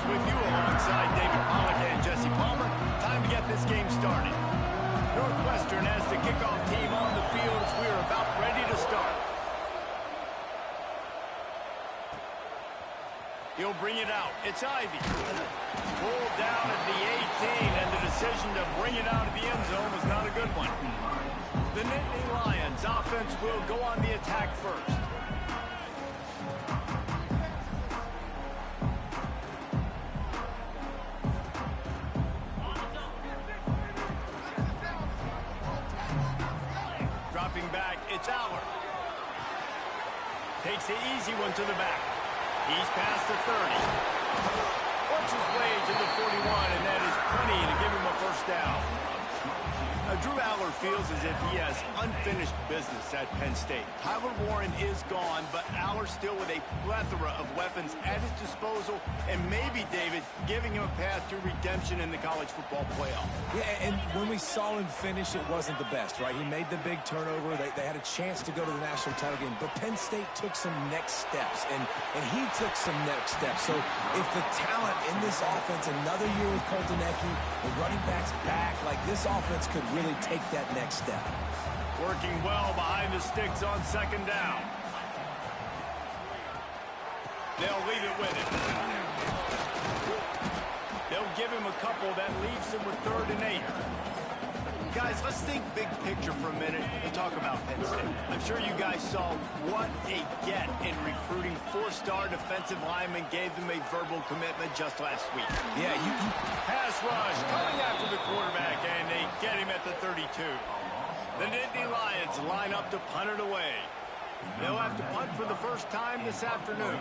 with you alongside David Pollack and Jesse Palmer. Time to get this game started. Northwestern has the kickoff team on the field as we are about ready to start. He'll bring it out. It's Ivy. Pulled down at the 18, and the decision to bring it out of the end zone was not a good one. The Nittany Lions offense will go on the attack first. Dropping back, it's Aller. Takes the easy one to the back. He's past the 30. Works his way to the 41, and that is plenty to give him a first down. Drew Aller feels as if he has unfinished business at Penn State. Tyler Warren is gone, but Aller still with a plethora of weapons at his disposal, and maybe, David, giving him a path to redemption in the college football playoff. Yeah, and when we saw him finish, it wasn't the best, right? He made the big turnover. They had a chance to go to the national title game, but Penn State took some next steps, and he took some next steps. So if the talent in this offense, another year with Colton Ecke, the running backs back, like this offense could really take that next step. Working well behind the sticks on second down. They'll leave it with him. They'll give him a couple. That leaves him with 3rd and 8. Guys, let's think big picture for a minute and talk about Penn State. I'm sure you guys saw what a get in recruiting 4-star defensive linemen gave them a verbal commitment just last week. Yeah, Pass rush coming after the quarterback, and they get him at the 32. The Nittany Lions line up to punt it away. They'll have to punt for the first time this afternoon.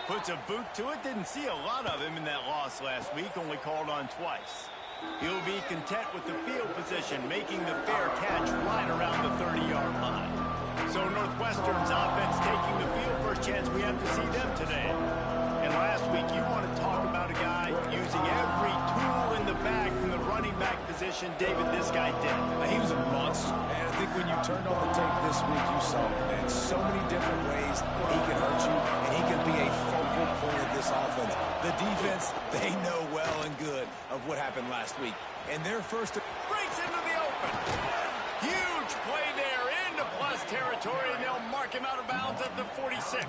Puts a boot to it. Didn't see a lot of him in that loss last week, only called on twice. He'll be content with the field position, making the fair catch right around the 30-yard line. So Northwestern's offense taking the field. First chance we have to see them today. And last week, you want to talk about a guy using every tool in the bag from the running back position. David, this guy did. He was a monster. And I think when you turned on the tape this week, you saw him. And so many different ways he can hurt you, and he can be a focal point of this offense. The defense, they know well and good of what happened last week. And their first breaks into the open. Huge play there into plus territory, and they'll mark him out of bounds at the 46.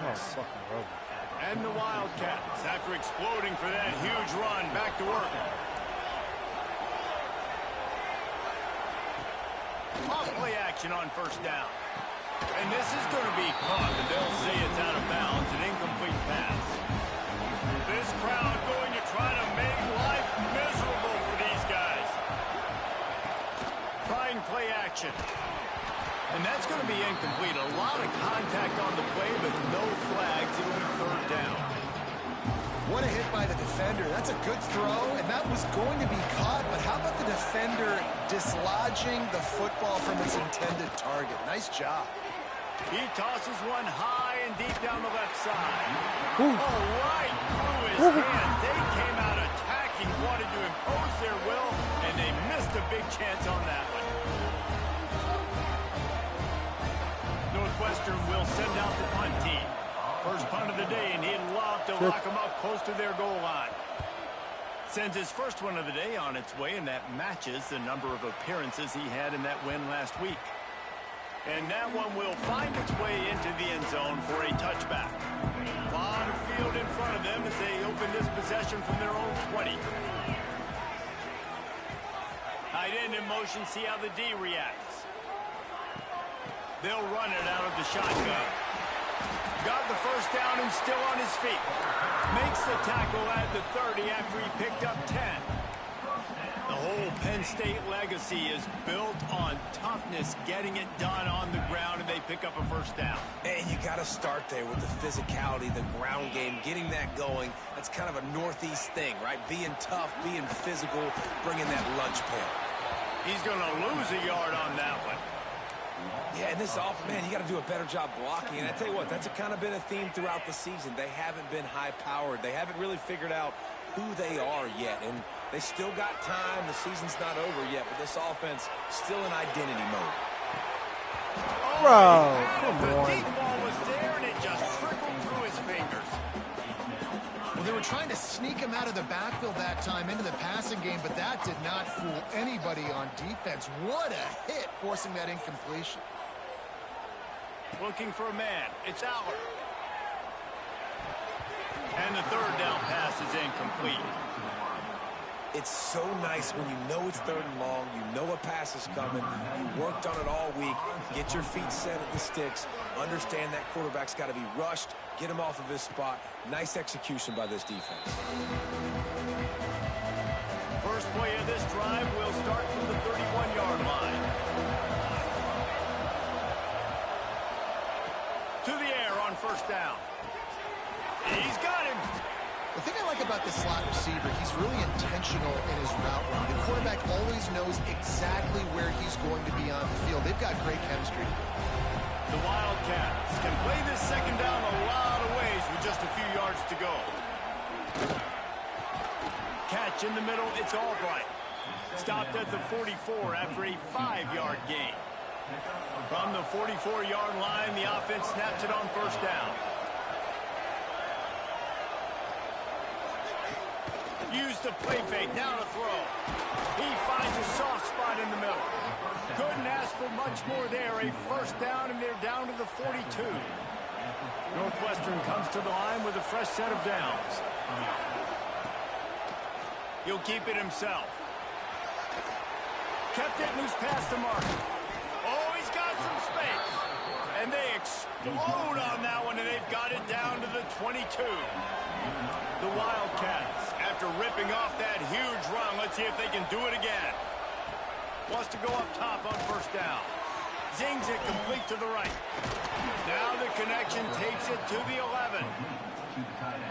And the Wildcats, after exploding for that huge run, back to work. Off play action on first down. And this is going to be caught, but they'll say it's out of bounds, an incomplete pass. This crowd going to try to make life miserable for these guys. Trying play action. And that's going to be incomplete. A lot of contact on the play, but no flags. It'll be 3rd down. What a hit by the defender. That's a good throw, and that was going to be caught, but how about the defender dislodging the football from its intended target? Nice job. He tosses one high and deep down the left side. Oh, right through his hands. They came out attacking, wanted to impose their will, and they missed a big chance on that one. Northwestern will send out the punt team. First punt of the day, and he'd love to lock them up close to their goal line. Sends his first one of the day on its way, and that matches the number of appearances he had in that win last week. And that one will find its way into the end zone for a touchback. A lot of field in front of them as they open this possession from their own 20. Tight end in motion, see how the D reacts. They'll run it out of the shotgun. Got the first down and still on his feet. Makes the tackle at the 30 after he picked up 10. The whole Penn State legacy is built on toughness, getting it done on the ground, and they pick up a first down. And you got to start there with the physicality, the ground game, getting that going. That's kind of a Northeast thing, right? Being tough, being physical, bringing that lunch pail. He's going to lose a yard on that one. Yeah, and this offense, man, you got to do a better job blocking. And I tell you what, that's kind of been a theme throughout the season. They haven't been high-powered. They haven't really figured out who they are yet. And they still got time. The season's not over yet, but this offense still in identity mode. Bro, come on. The deep ball was there, and it just trickled through his fingers. trying to sneak him out of the backfield that time into the passing game, but that did not fool anybody on defense. What a hit, forcing that incompletion. Looking for a man. It's Aller. And the third down pass is incomplete. It's so nice when you know it's 3rd and long, you know a pass is coming, you worked on it all week, get your feet set at the sticks, understand that quarterback's got to be rushed, get him off of his spot. Nice execution by this defense. First play of this drive will start from the 31-yard line. To the air on first down. He's got him. The thing I like about the slot receiver, he's really intentional in his route run. The quarterback always knows exactly where he's going to be on the field. They've got great chemistry. The Wildcats can play this second down a lot of ways with just a few yards to go. Catch in the middle, it's Albright. Stopped at the 44 after a 5-yard gain. From the 44-yard line, the offense snaps it on first down. Used the play fake, now to throw. He finds a soft spot in the middle. Couldn't ask for much more there. A first down, and they're down to the 42. Northwestern comes to the line with a fresh set of downs. He'll keep it himself. Kept it loose past the mark. Oh, he's got some space. And they explode on that one, and they've got it down to the 22. The Wildcats, after ripping off that huge run, let's see if they can do it again. Wants to go up top on first down. Zings it complete to the right. Now the connection takes it to the 11.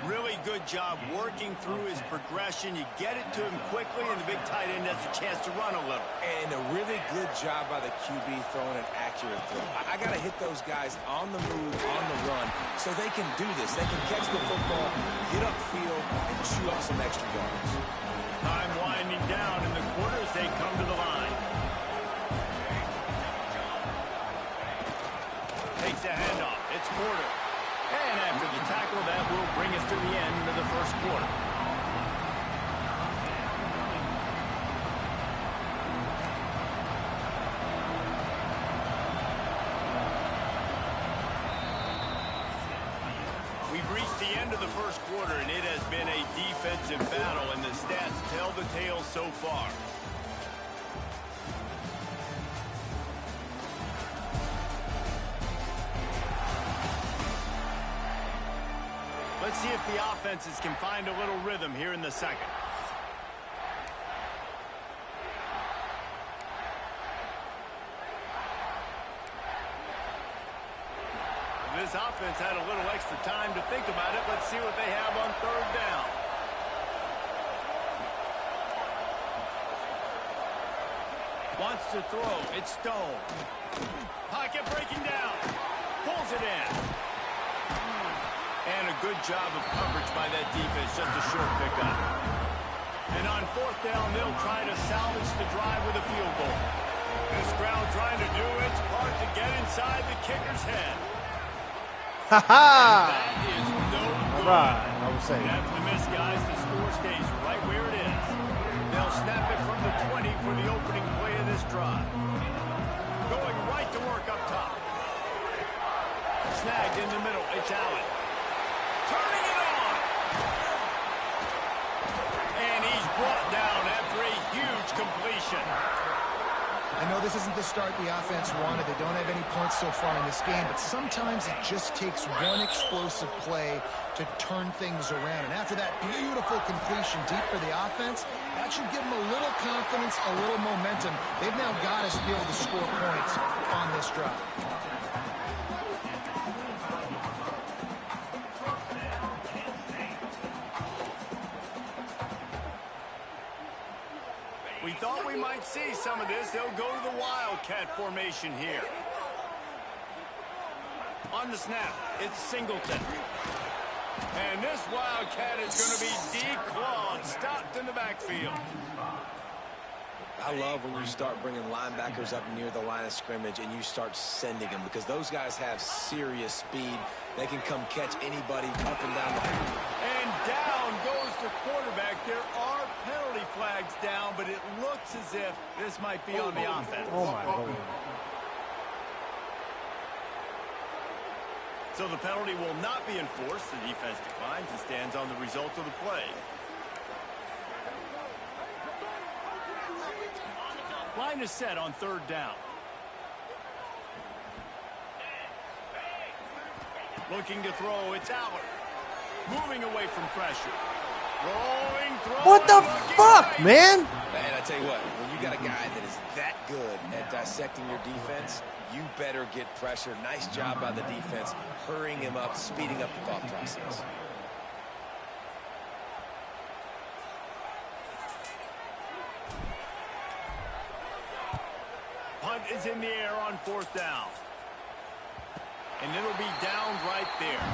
Really good job working through his progression. You get it to him quickly, and the big tight end has a chance to run a little. And a really good job by the QB throwing an accurate throw. I got to hit those guys on the move, on the run, so they can do this. They can catch the football, get upfield, and chew up some extra yards. Time winding down in the quarter as they come to the line. Takes a handoff. It's Porter. And after the tackle, that will bring us to the end of the first quarter. We've reached the end of the first quarter, and it has been a defensive battle, and the stats tell the tale so far. Let's see if the offenses can find a little rhythm here in the second. This offense had a little extra time to think about it. Let's see what they have on third down. Wants to throw. It's Stone. Pocket breaking down. Pulls it in. And a good job of coverage by that defense. Just a short pickup. And on fourth down, they'll try to salvage the drive with a field goal. This crowd trying to do its part to get inside the kicker's head. Ha ha! That is no good. All right, I was saying. After the miss, guys, the score stays right where it is. They'll snap it from the 20 for the opening play of this drive. Going right to work up top. Snagged in the middle. It's Allen. Turning it on. And he's brought down after a huge completion. I know this isn't the start the offense wanted. They don't have any points so far in this game, but sometimes it just takes one explosive play to turn things around. And after that beautiful completion deep for the offense, that should give them a little confidence, a little momentum. They've now got us to be able to score points on this drive. We thought we might see some of this. They'll go to the Wildcat formation here. On the snap, it's Singleton. And this Wildcat is going to be declawed, stopped in the backfield. I love when you start bringing linebackers up near the line of scrimmage and you start sending them, because those guys have serious speed. They can come catch anybody up and down the field. And down goes the quarterback. There are penalty flags down, but it looks as if this might be on the offense. Oh, my Lord. So the penalty will not be enforced. The defense declines and stands on the result of the play. Line is set on third down. Looking to throw, it's Allard. Moving away from pressure. Rolling, throwing. What the fuck, man? Man, I tell you what, when you got a guy that is that good at dissecting your defense, you better get pressure. Nice job by the defense, hurrying him up, speeding up the thought process. Punt is in the air on fourth down. And it'll be down right there.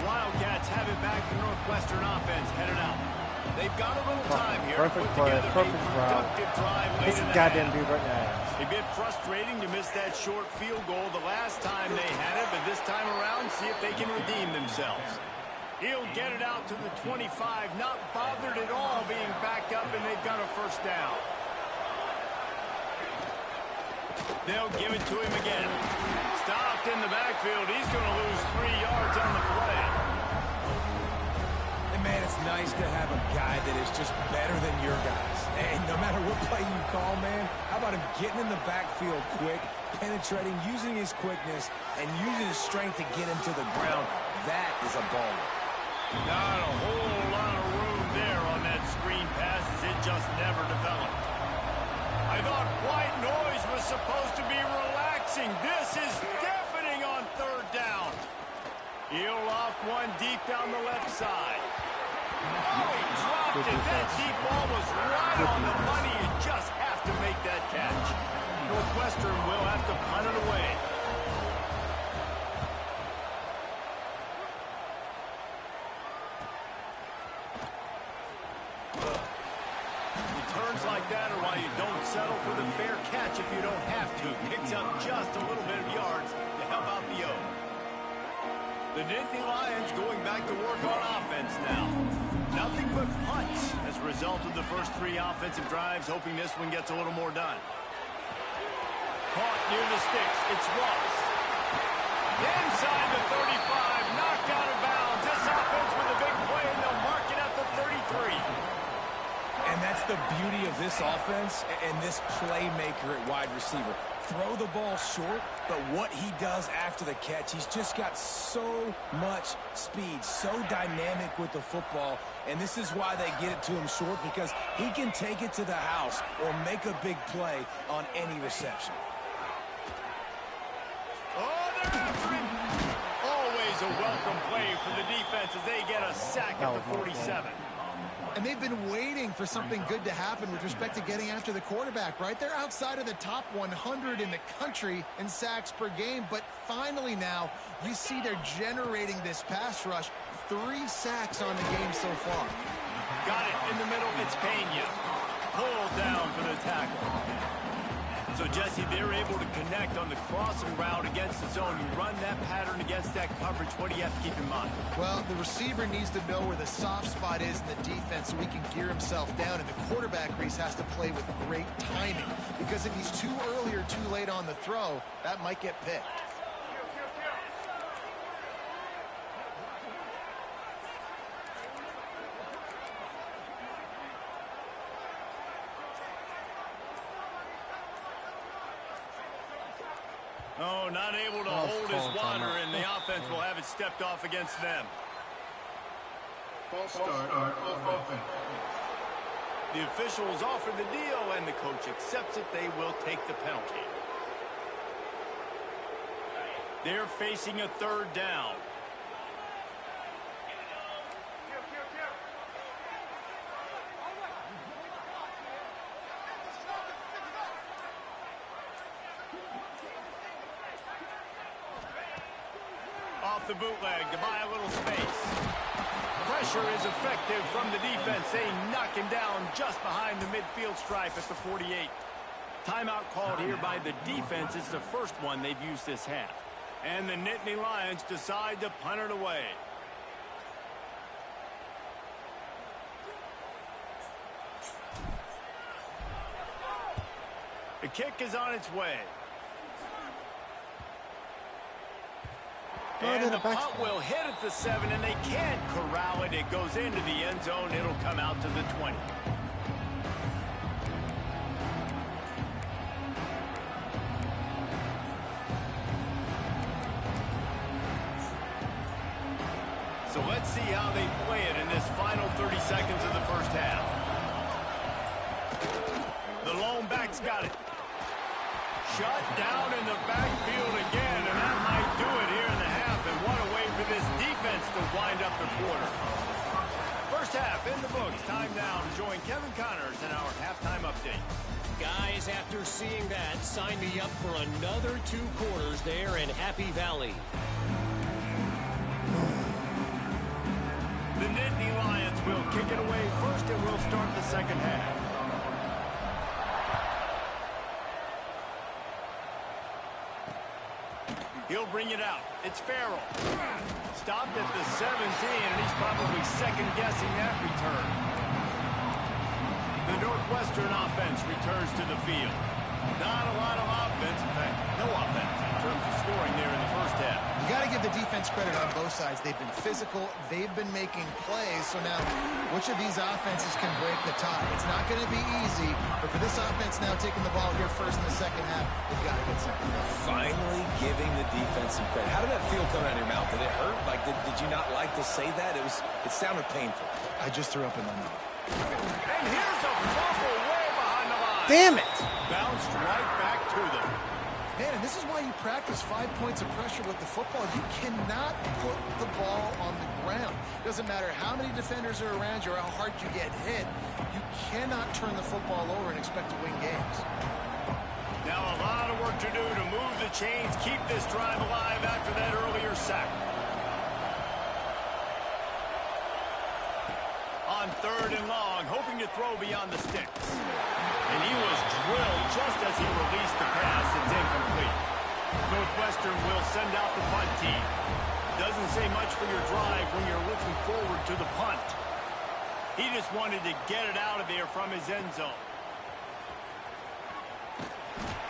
Wildcats have it back. The Northwestern offense headed out. They've got a little time here to put together a productive drive late in the Goddamn half. dude right now. A bit frustrating to miss that short field goal the last time they had it, but this time around, see if they can redeem themselves. He'll get it out to the 25, not bothered at all being backed up, and they've got a first down. They'll give it to him again. Stopped in the backfield. He's going to lose 3 yards on the play. And, man, it's nice to have a guy that is just better than your guys. And no matter what play you call, man, how about him getting in the backfield quick, penetrating, using his quickness, and using his strength to get him to the ground? That is a baller. Not a whole lot of room there on that screen pass, as it just never developed. I thought white noise was supposed to be relaxing. This is deafening on third down. He'll loft one deep down the left side. Oh, he dropped it. That deep ball was right on the money. You just have to make that catch. Northwestern will have to punt it away. Returns like that are why you don't settle for the fair catch if you don't have to. Picks up just a little bit of yards to help out the O. The Nittany Lions going back to work on offense now. Nothing but punts as a result of the first 3 offensive drives, hoping this one gets a little more done. Caught near the sticks. It's Ross. Inside the 35, knocked out of bounds. This offense with a big play, and they'll mark it at the 33. And that's the beauty of this offense and this playmaker at wide receiver. Throw the ball short, but what he does after the catch, he's just got so much speed, so dynamic with the football, and this is why they get it to him short, because he can take it to the house or make a big play on any reception. Oh, they're after him. Always a welcome play for the defense as they get a sack at the 47. And they've been waiting for something good to happen with respect to getting after the quarterback, right? They're outside of the top 100 in the country in sacks per game, but finally now you see they're generating this pass rush. 3 sacks on the game so far. Got it in the middle. It's Pena. Pulled down for the tackle. So, Jesse, they're able to connect on the crossing route against the zone. You run that pattern against that coverage. What do you have to keep in mind? Well, the receiver needs to know where the soft spot is in the defense so he can gear himself down. And the quarterback, Reese, has to play with great timing. Because if he's too early or too late on the throw, that might get picked. Oh, not able to hold his water, and the offense will have it stepped off against them. False start on offense. The officials offer the deal, and the coach accepts it. They will take the penalty. They're facing a third down. Off the bootleg to buy a little space. pressure is effective from the defense. They knock him down just behind the midfield stripe at the 48. Timeout called here by the defense. It's the first one they've used this half. And the Nittany Lions decide to punt it away. The kick is on its way. And the punt will hit at the 7, and they can't corral it. It goes into the end zone. It'll come out to the 20. So let's see how they play it in this final 30 seconds of the first half. The lone back's got it. Shut down in the backfield again, and that might do it here in the half. And what a way for this defense to wind up the quarter. First half in the books. Time now to join Kevin Connors in our halftime update. Guys, after seeing that, sign me up for another 2 quarters there in Happy Valley. The Nittany Lions will kick it away first, and we'll start the second half. He'll bring it out. It's Farrell. Stopped at the 17, and he's probably second-guessing that return. The Northwestern offense returns to the field. Not a lot of offense. In fact, no offense in terms of scoring there in the first half. You got to give the defense credit on both sides. They've been physical. They've been making plays. So now, which of these offenses can break the tie? It's not going to be easy, but for this offense now taking the ball here first in the second half, they've got to get something. Finally giving the defense some credit. How did that feel coming out of your mouth? Did it hurt? Like, did you not like to say that? It sounded painful. I just threw up in my mouth. And here's a fumble way behind the line. Damn it. Bounced right back to them. Man, and this is why you practice 5 points of pressure with the football. You cannot put the ball on the ground. Doesn't matter how many defenders are around you or how hard you get hit. You cannot turn the football over and expect to win games. Now a lot of work to do to move the chains, keep this drive alive after that earlier sack. On 3rd and long, hoping to throw beyond the sticks. And he was drilled just as he released the pass. It's incomplete. Northwestern will send out the punt team. Doesn't say much for your drive when you're looking forward to the punt. He just wanted to get it out of there from his end zone.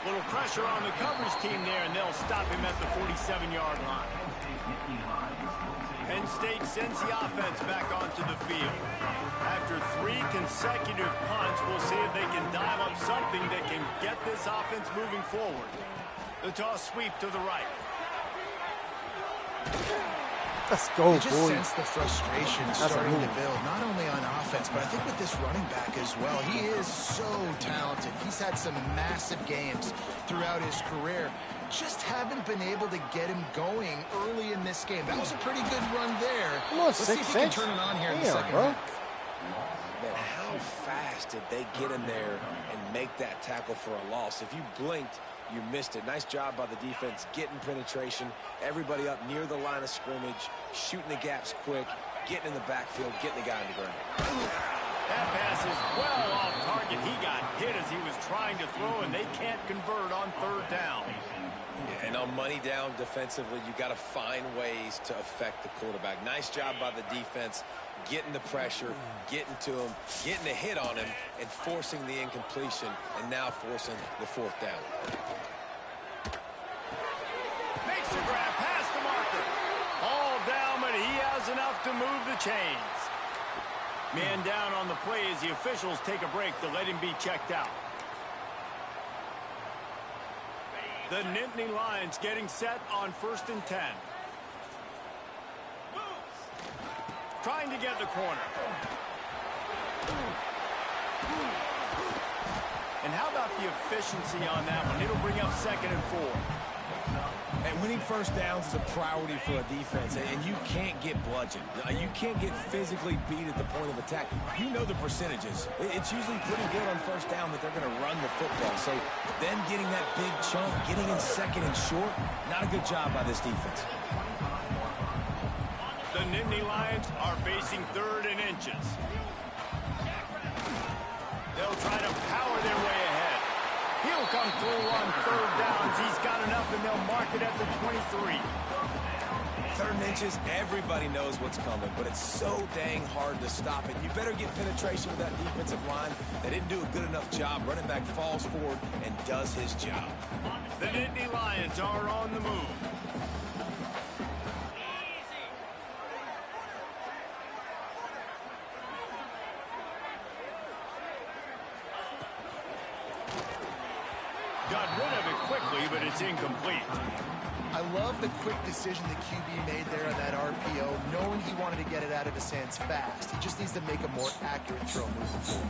Little pressure on the coverage team there, and they'll stop him at the 47-yard line. Penn State sends the offense back onto the field. After 3 consecutive punts, we'll see if they can dial up something that can get this offense moving forward. The toss sweep to the right. Let's go, You just boys. sense the frustration starting to build, not only on offense, but I think with this running back as well. He is so talented. He's had some massive games throughout his career. Just haven't been able to get him going early in this game. That was a pretty good run there. Come on, Let's see if he can 6'6". turn it on here in the Damn, second bro. half. Man, how fast did they get in there and make that tackle for a loss? If you blinked, you missed it. Nice job by the defense getting penetration. Everybody up near the line of scrimmage, shooting the gaps quick, getting in the backfield, getting the guy on the ground. That pass is well off target. He got hit as he was trying to throw, and they can't convert on 3rd down. Yeah, and on money down defensively, you got to find ways to affect the quarterback. Nice job by the defense, getting the pressure, getting to him, getting a hit on him, and forcing the incompletion, and now forcing the 4th down. Makes the grab past the marker. All down, but he has enough to move the chains. Man down on the play as the officials take a break to let him be checked out. The Nittany Lions getting set on 1st and 10. Trying to get the corner. And how about the efficiency on that one? It'll bring up 2nd and 4. And winning first downs is a priority for a defense, and you can't get bludgeoned. You can't get physically beat at the point of attack. You know the percentages. It's usually pretty good on first down that they're going to run the football. So them getting that big chunk, getting in 2nd and short, not a good job by this defense. The Nittany Lions are facing 3rd and inches. They'll try to power their way ahead. He'll come through on 3rd downs. He's got enough, and they'll mark it at the 23. 3rd and inches, everybody knows what's coming, but it's so dang hard to stop it. You better get penetration with that defensive line. They didn't do a good enough job. Running back falls forward and does his job. The Nittany Lions are on the move. Got rid of it quickly, but it's incomplete. I love the quick decision the QB made there on that RPO, knowing he wanted to get it out of his hands fast. He just needs to make a more accurate throw moving forward.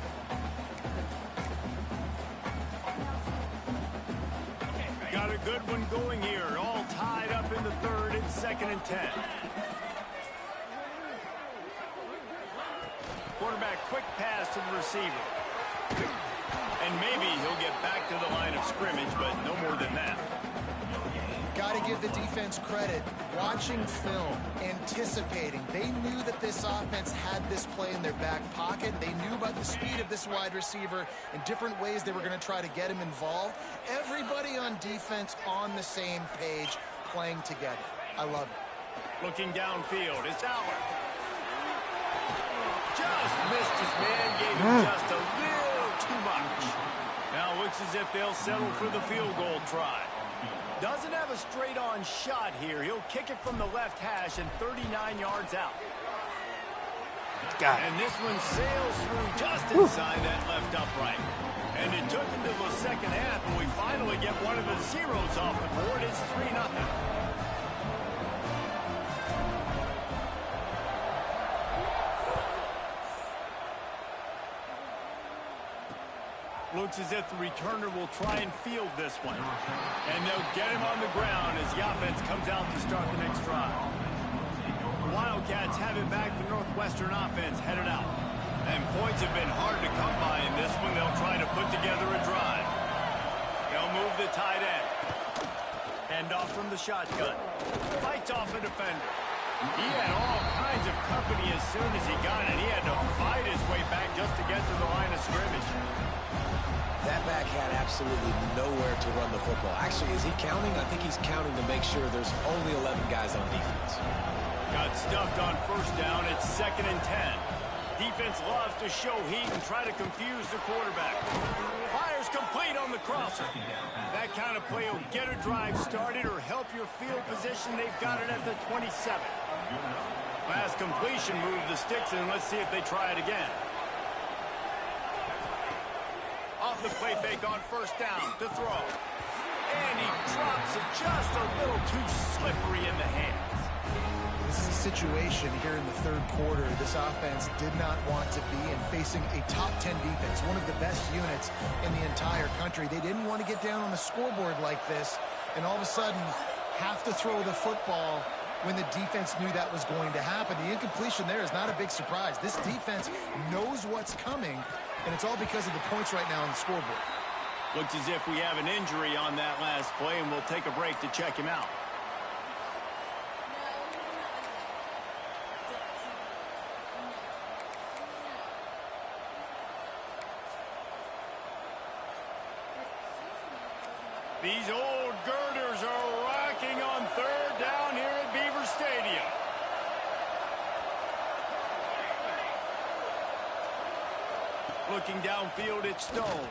Got a good one going here. All tied up in the 3rd and 2nd and 10. Quarterback quick pass to the receiver. And maybe he'll get back to the line of scrimmage, but no more than that. Got to give the defense credit. Watching film, anticipating. They knew that this offense had this play in their back pocket. They knew about the speed of this wide receiver and different ways they were going to try to get him involved. Everybody on defense on the same page, playing together. I love it. Looking downfield, it's Aller. Just missed his man, gave him just a little too much. Now looks as if they'll settle for the field goal try. Doesn't have a straight-on shot here. He'll kick it from the left hash and 39 yards out. And this one sails through just inside that left upright. And it took until the 2nd half, and we finally get one of the zeros off the board. It's 3-0. Looks as if the returner will try and field this one. And they'll get him on the ground as the offense comes out to start the next drive. The Wildcats have it back. The Northwestern offense headed out. And points have been hard to come by in this one. They'll try to put together a drive. They'll move the tight end. Hand off from the shotgun. Fights off a defender. He had all kinds of company as soon as he got it. He had to fight his way back just to get to the line of scrimmage. That back had absolutely nowhere to run the football. Actually, is he counting? I think he's counting to make sure there's only 11 guys on defense. Got stuffed on 1st down. It's 2nd and 10. Defense loves to show heat and try to confuse the quarterback. Fires complete on the crosser. That kind of play will get a drive started or help your field position. They've got it at the 27. Last completion moved the sticks, and let's see if they try it again. Off the play fake on 1st down to throw. And he drops it just a little too slippery in the hands. This is a situation here in the 3rd quarter this offense did not want to be in, facing a top 10 defense, one of the best units in the entire country. They didn't want to get down on the scoreboard like this and all of a sudden have to throw the football when the defense knew that was going to happen. The incompletion there is not a big surprise. This defense knows what's coming, and it's all because of the points right now on the scoreboard. Looks as if we have an injury on that last play, and we'll take a break to check him out. These old girders are rocking on 3rd down here at Beaver Stadium. Looking downfield, it's Stone.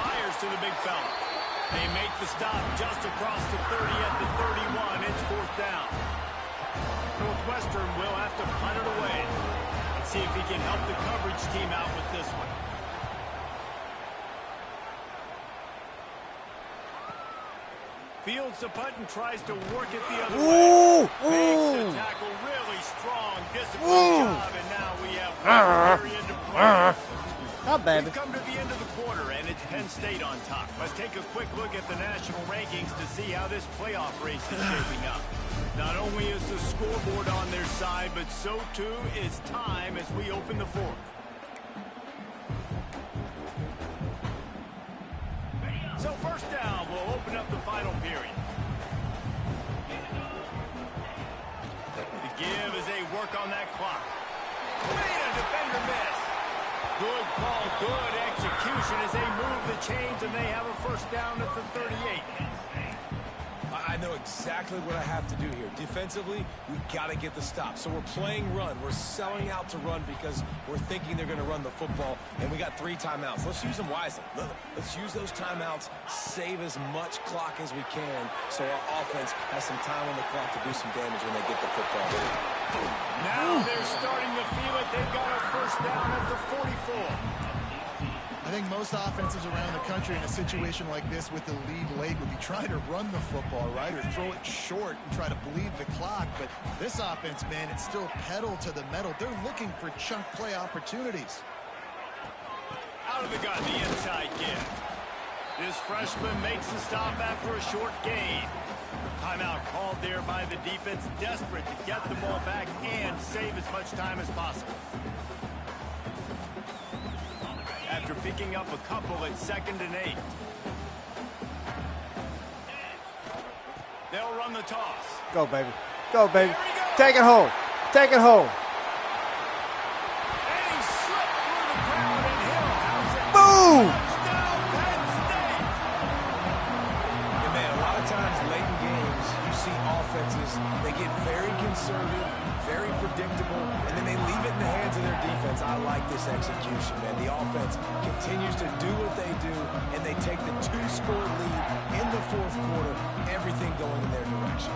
Fires to the big fella. They make the stop just across the 30 at the 31. It's 4th down. Northwestern will have to punt it away. Let's see if he can help the coverage team out with this one. Fields the punt and tries to work it the other way. Makes the tackle really strong. Disciplined job, and now we have one period to play. Not bad. We've come to the end of the quarter, and it's Penn State on top. Let's take a quick look at the national rankings to see how this playoff race is shaping up. Not only is the scoreboard on their side, but so too is time as we open the 4th. So 1st down, we'll open up the final period. work on that clock. Made a defender miss. Good call, good execution as they move the chains, and they have a first down at the 38. I know exactly what I have to do here. Defensively, we got to get the stop. So we're playing run. We're selling out to run because we're thinking they're going to run the football, and we got 3 timeouts. Let's use them wisely. Let's use those timeouts, save as much clock as we can so our offense has some time on the clock to do some damage when they get the football. Now they're starting to feel it. They've got a first down at the 44. I think most offenses around the country in a situation like this with the lead late would be trying to run the football, right, or throw it short and try to bleed the clock. But this offense, man, it's still pedal to the metal. They're looking for chunk play opportunities. Out of the gun, the inside give. This freshman makes the stop after a short gain. Timeout called there by the defense, desperate to get the ball back and save as much time as possible. After picking up a couple at 2nd and 8. They'll run the toss. Go, baby. Go, baby. Take it home. Take it home. And he slipped through the crowd, and Hill has it. Boom! Touchdown, Penn State. Yeah, man, a lot of times late in games, you see offenses, they get very conservative, very predictable, and then they leave it in the hands of their defense. I like this execution, man. The offense continues to do what they do, and they take the 2-score lead in the 4th quarter, everything going in their direction.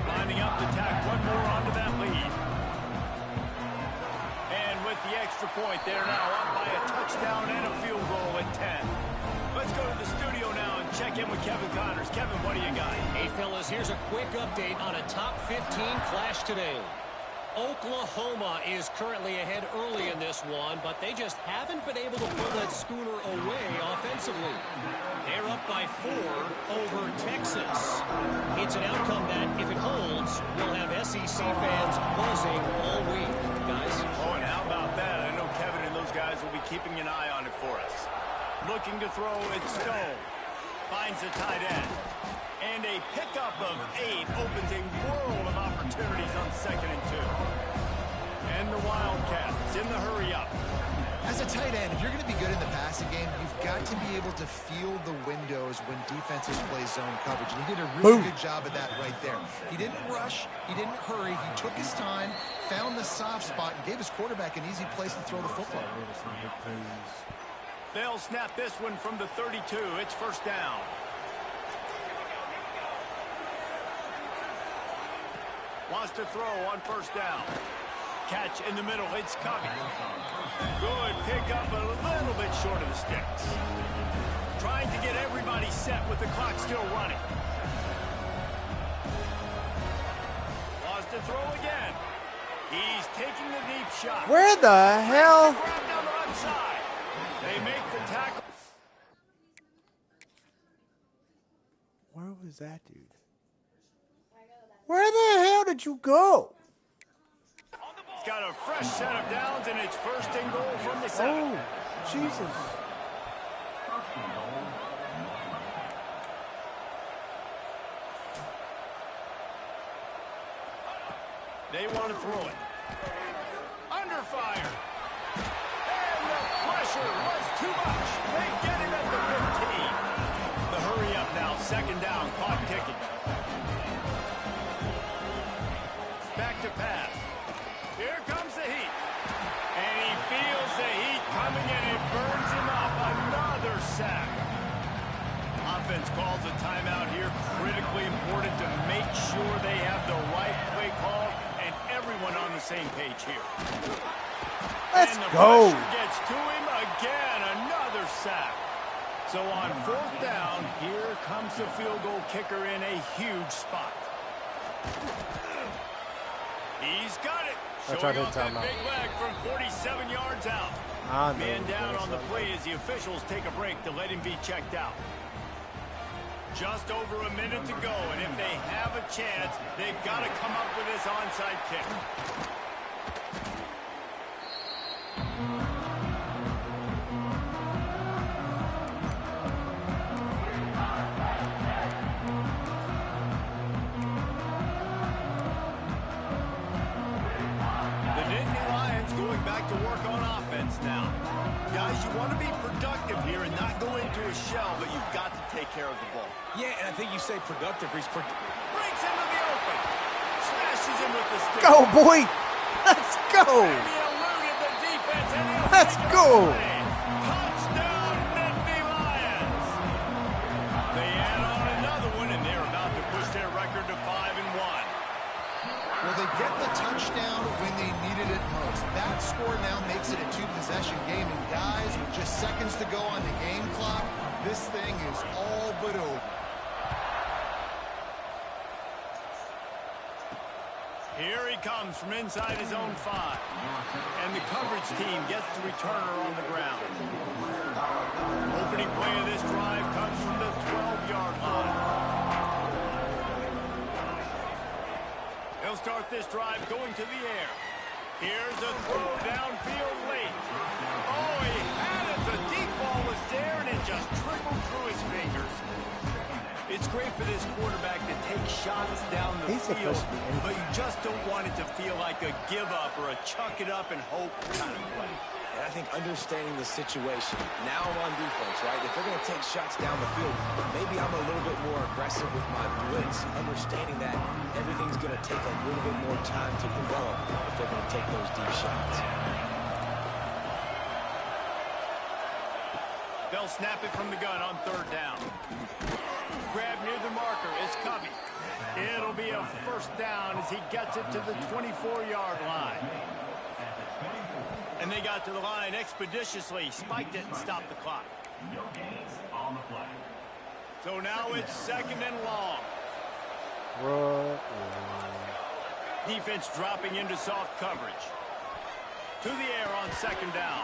Lining up to tack one more onto that lead. And with the extra point, they're now up by a touchdown and a field goal at 10. Let's go to the studio now and check in with Kevin Connors. Kevin, what do you got? Hey, fellas, here's a quick update on a top 15 clash today. Oklahoma is currently ahead early in this one, but they just haven't been able to pull that schooner away offensively. They're up by 4 over Texas. It's an outcome that, if it holds, will have SEC fans buzzing all week, guys. Oh, and how about that? I know Kevin and those guys will be keeping an eye on it for us. Looking to throw, it's Stone. Finds a tight end. And a pickup of 8 opens a world of opportunities on 2nd and 2. And the Wildcats in the hurry-up. As a tight end, if you're going to be good in the passing game, you've got to be able to feel the windows when defenses play zone coverage. And he did a really good job of that right there. He didn't rush. He didn't hurry. He took his time, found the soft spot, and gave his quarterback an easy place to throw the football. They'll snap this one from the 32. It's first down. Wants to throw on first down. Catch in the middle. It's Covey. Good pick up, a little bit short of the sticks. Trying to get everybody set with the clock still running. Wants to throw again. He's taking the deep shot. Where the hell? Grab down the left side. They make the tackle. Where was that dude? Where the hell did you go? He's got a fresh set of downs, and it's first and goal from the 7. Oh, Jesus. They want to throw it. Under fire. And the pressure was too much. They get it at the 15. The hurry up now. 2nd down. Clock ticking. Back to pass. Here comes the heat. And he feels the heat coming, and it burns him up. Another sack. Offense calls a timeout here. Critically important to make sure they have the right play call and everyone on the same page here. Let's and the go. pressure gets to him again. Another sack. So on 4th down, here comes the field goal kicker in a huge spot. He's got it. Showing off that big leg from 47 yards out. Man down on the play as the officials take a break to let him be checked out. Just over a minute to go, and if they have a chance, they've got to come up with this onside kick. Guys, you want to be productive here and not go into a shell, but you've got to take care of the ball. Yeah, and I think you say productive. He's Breaks into the open. Smashes him with the stick. Go, boy. Let's go. And he eluded the defense. And Let's go. Touchdown, Nittany Lions. They add on another one, and they're about to push their record to 5-1. Well, they get the touchdown when they needed it most. That score now makes it a two-possession game. And guys, with just seconds to go on the game clock, this thing is all but over. Here he comes from inside his own 5. And the coverage team gets the returner on the ground. Opening play of this drive comes from the 12-yard line. He'll start this drive going to the air. Here's a throw downfield late. Oh, he had it. The deep ball was there, and it just trickled through his fingers. It's great for this quarterback to take shots down the field, but you just don't want it to feel like a give-up or a chuck-it-up and hope kind of play. And I think understanding the situation, now I'm on defense, right? If they're going to take shots down the field, maybe I'm a little bit more aggressive with my blitz, understanding that everything's going to take a little bit more time to develop if they're going to take those deep shots. They'll snap it from the gun on 3rd down. Grab near the marker is Covey. It'll be a 1st down as he gets it to the 24-yard line. And they got to the line expeditiously, spiked it and stopped the clock. So now it's 2nd and long. Defense dropping into soft coverage. To the air on 2nd down.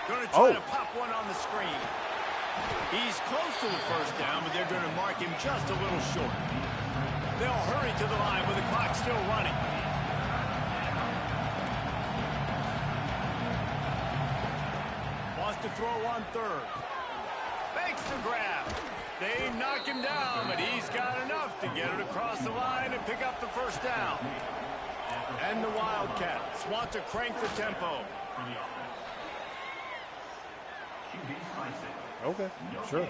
Going to try to pop one on the screen. He's close to the 1st down, but they're going to mark him just a little short. They'll hurry to the line with the clock still running. Wants to throw on 3rd. Makes the grab. They knock him down, but he's got enough to get it across the line and pick up the 1st down. And the Wildcats want to crank the tempo. Okay, sure.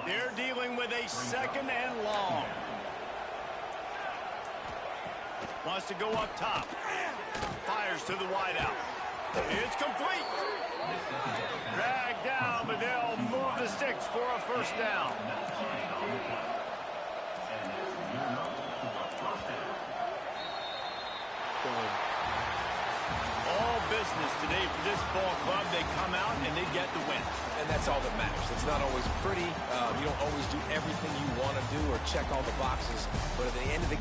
They're dealing with a 2nd and long. Wants to go up top. Fires to the wideout. It's complete. Dragged down, but they'll move the sticks for a 1st down. All business today for this ball club. They come out and they get the win. And that's all that matters. It's not always pretty. You don't always do everything you want to do or check all the boxes. But at the end of the